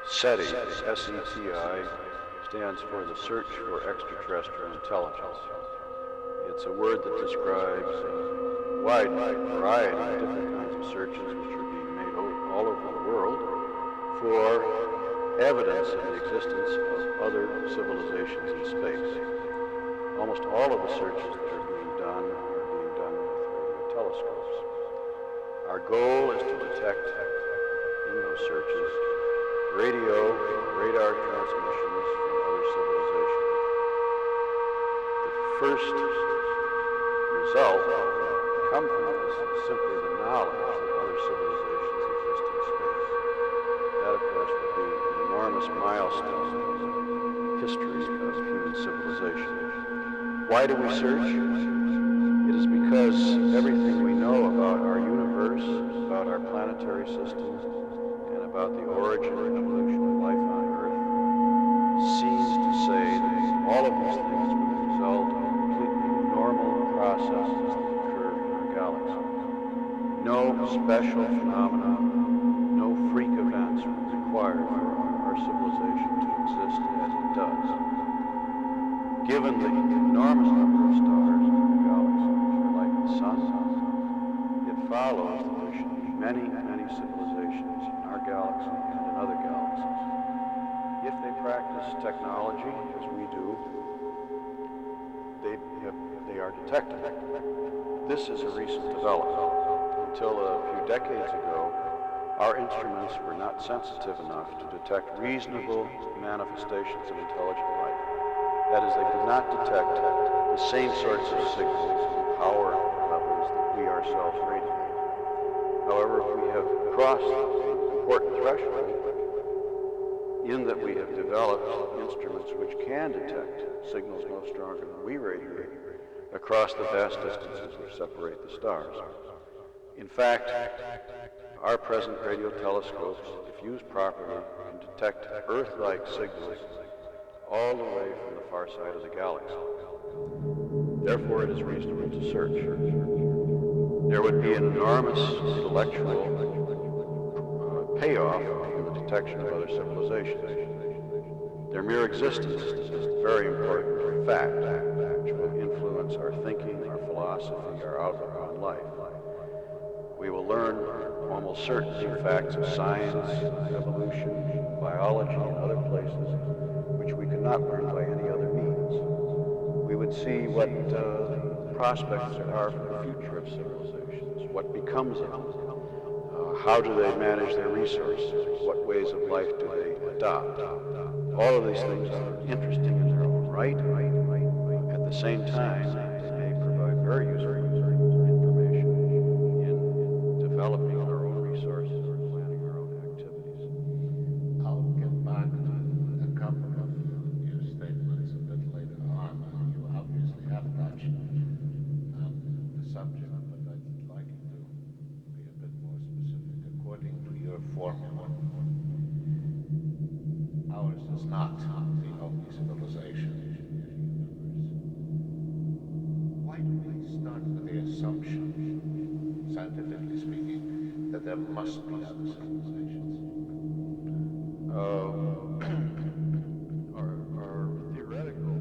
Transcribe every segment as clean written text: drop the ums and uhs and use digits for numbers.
SETI, S-E-T-I, stands for the Search for Extraterrestrial Intelligence. It's a word that describes a wide variety of different kinds of searches which are being made all over the world for evidence of the existence of other civilizations in space. Almost all of the searches that are being done with radio telescopes. Our goal is to detect in those searches radio and radar transmissions from other civilizations. The first result that can come from this is simply the knowledge that other civilizations exist in space. That, of course, would be an enormous milestone in the history of human civilization. Why do we search? It is because everything we know about our universe, about our planetary system, and about the origin and evolution of life on Earth seems to say that all of these things were the result of completely normal processes that occur in our galaxy. No special phenomena, no freak events were required for our civilization to exist as it does. Given the enormous number of stars in the galaxy which are like the sun, it follows that there should be many civilizations in our galaxy and in other galaxies. If they practice technology as we do, they are detected. This is a recent development. Until a few decades ago, our instruments were not sensitive enough to detect reasonable manifestations of intelligent life. That is, they could not detect the same sorts of signals and power levels that we ourselves radiate. However, if we have crossed the important threshold in that we have developed instruments which can detect signals no stronger than we radiate across the vast distances which separate the stars. In fact, our present radio telescopes, if used properly, can detect Earth-like signals all the way from the far side of the galaxy. Therefore, it is reasonable to search. There would be an enormous intellectual payoff in the detection of other civilizations. Their mere existence is a very important fact which will influence our thinking, our philosophy, our outlook on life. We will learn almost certainly facts of science, evolution, biology, and other places which we could not learn by any other means. We would see what prospects there are for the future of civilizations, what becomes of them, how do they manage their resources, what ways of life do they adopt. All of these things are interesting in their own right. At the same time, they may provide very useful information in developing our own resources or planning our own activities. I'll get back to a couple of your statements a bit later on. You obviously have touched on the subject, but I'd like you to be a bit more specific. According to your formula, ours is not the only civilization in the universe. Why do we start with the assumption, scientifically speaking, that there must be other civilizations? Our theoretical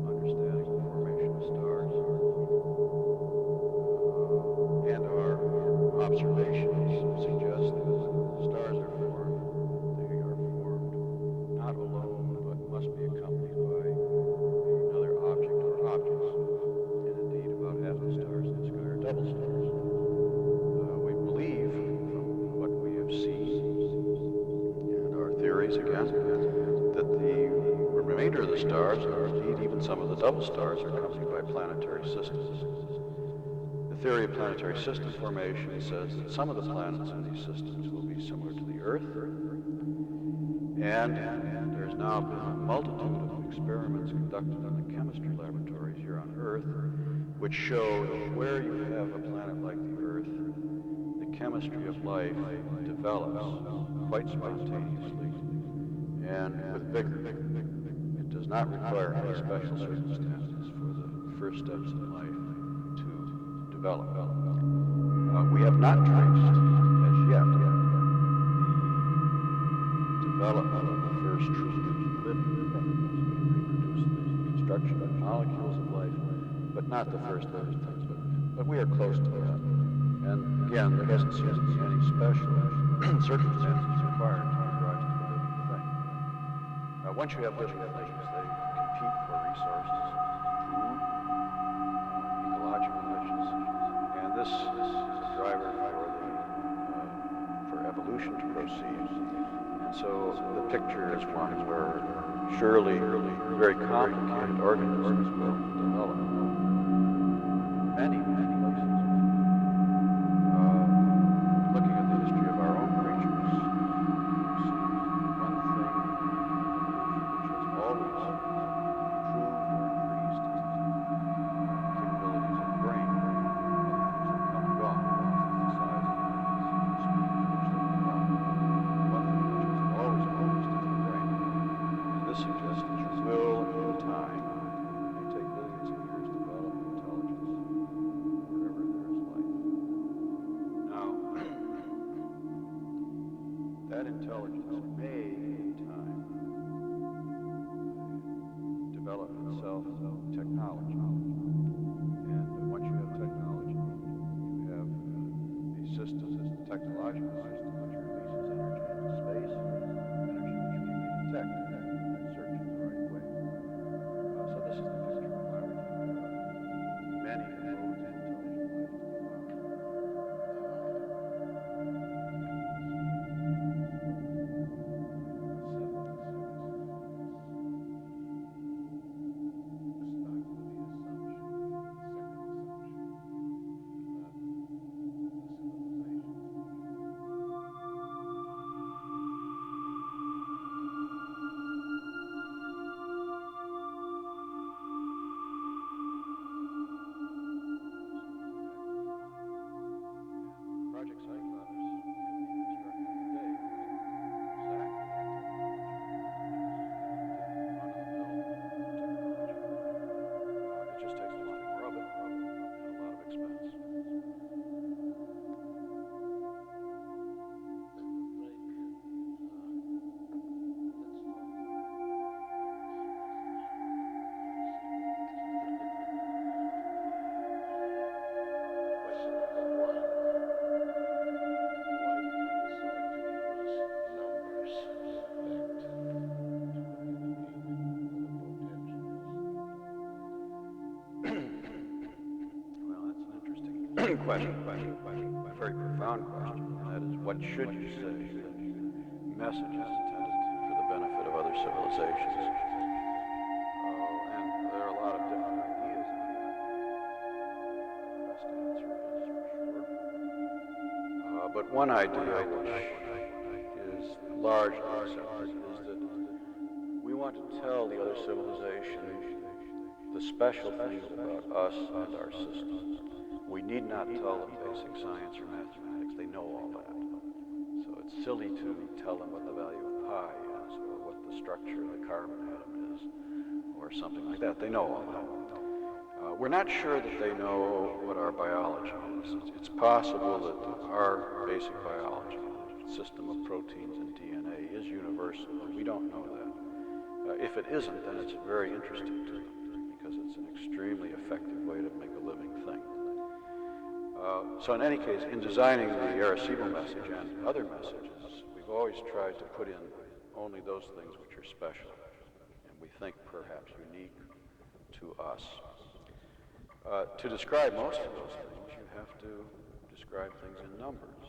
understanding of the formation of stars and our observations suggest that stars are formed. They are formed not alone, but must be accompanied by another object or objects. And indeed, about half the stars in the sky are double stars. We believe, from what we have seen and our theories again, that the remainder of the stars, or indeed even some of the double stars, are accompanied by planetary systems. The theory of planetary system formation says that some of the planets in these systems will be similar to the Earth, and there's now been a multitude of experiments conducted in the chemistry laboratories here on Earth which show that where you have a planet like the Earth, the chemistry of life develops quite spontaneously and with vigor. It does not require any special circumstances for the first steps in life to develop. We have not traced as yet the development first truly living things. We reproduce the construction of molecules of life, but not the first living things. But we are close to that. And again, there doesn't seem to be any special circumstances required to give rise to a living thing. Once you have living things, they compete for resources, food, ecological niches, and this is a driver for evolution to proceed. And so the picture is one where surely very complicated organisms will develop. Many places. Looking at the history of our own creatures, you see one thing in evolution which has always improved or increased capabilities of the brain. Other things have come and gone. The size of the speed at which they develop. One thing which has always increased is the brain. And this suggests that you will, in time, it may take billions of years, develop intelligence wherever there is life. Now, that intelligence may, in time, develop itself technology. And once you have technology, you have a system, a technological system, which releases energy into space, energy which we may detect and search in the right way. So this is the picture of why we think there are many modes of intelligent life to be found. Project Cyclops could be constructed today using exactly that technology, run-of-the-mill technology. It just takes a lot more of it and a lot of expense. Question number one. Why did you decide to use numbers to affect to a human being what a potential Well, that's an interesting question, a very profound question, and that is, what should you say? Messages intended for the benefit of other civilizations. And there are a lot of different ideas on that. The best answer is for sure. But one idea which is largely accepted is that we want to tell the other civilization the special things about us and our system. We need not tell them basic science or mathematics. They know all that. So it's silly to tell them what the value of pi is, or what the structure of the carbon atom is, or something like that. They know all that. We're not sure that they know what our biology is. It's possible that our basic biology, system of proteins and DNA, is universal, but we don't know that. If it isn't, then it's very interesting to them, because it's an extremely effective way to make a living thing. So in any case, in designing the Arecibo message and other messages, we've always tried to put in only those things which are special, and we think perhaps unique to us. To describe most of those things, you have to describe things in numbers.